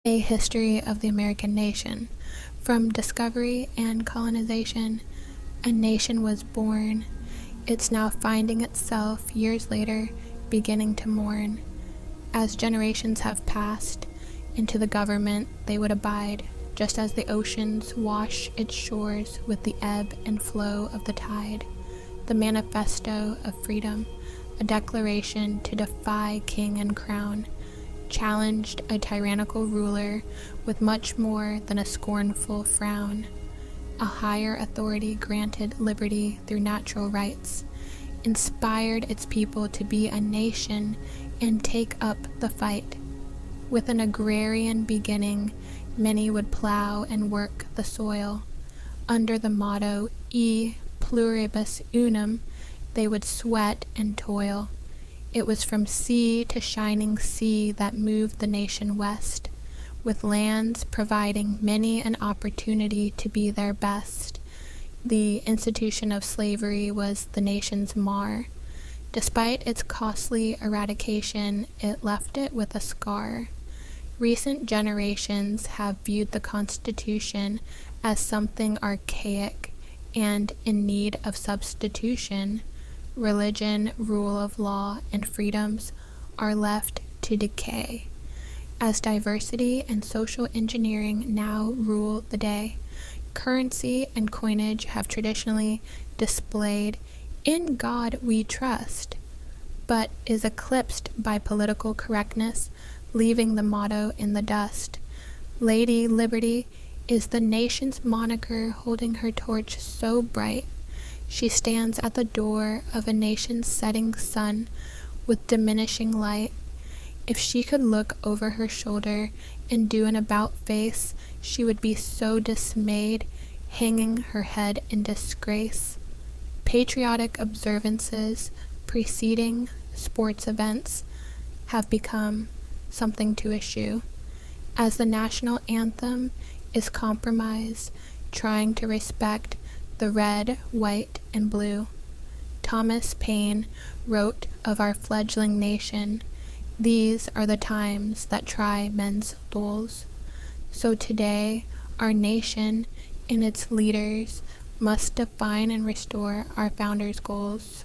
A history of the American nation. From discovery and colonization, a nation was born. It's now finding itself, years later, beginning to mourn. As generations have passed, into the government they would abide, just as the oceans wash its shores with the ebb and flow of the tide. The manifesto of freedom, a declaration to defy king and crown, challenged a tyrannical ruler with much more than a scornful frown. A higher authority granted liberty through natural rights, inspired its people to be a nation and take up the fight. With an agrarian beginning, many would plow and work the soil. Under the motto E pluribus unum, they would sweat and toil. It was from sea to shining sea that moved the nation west, with lands providing many an opportunity to be their best. The institution of slavery was the nation's mar. Despite its costly eradication, it left it with a scar. Recent generations have viewed the Constitution as something archaic and in need of substitution. Religion, rule of law, and freedoms are left to decay. As diversity and social engineering now rule the day, currency and coinage have traditionally displayed "In God we trust," but is eclipsed by political correctness, leaving the motto in the dust. Lady Liberty is the nation's moniker, holding her torch so bright. She stands at the door of a nation's setting sun with diminishing light. If she could look over her shoulder and do an about-face, she would be so dismayed, hanging her head in disgrace. Patriotic observances preceding sports events have become something to eschew, as the national anthem is compromised, trying to respect the red, white, and blue. Thomas Paine wrote of our fledgling nation, "These are the times that try men's souls." So today, our nation and its leaders must define and restore our founders' goals.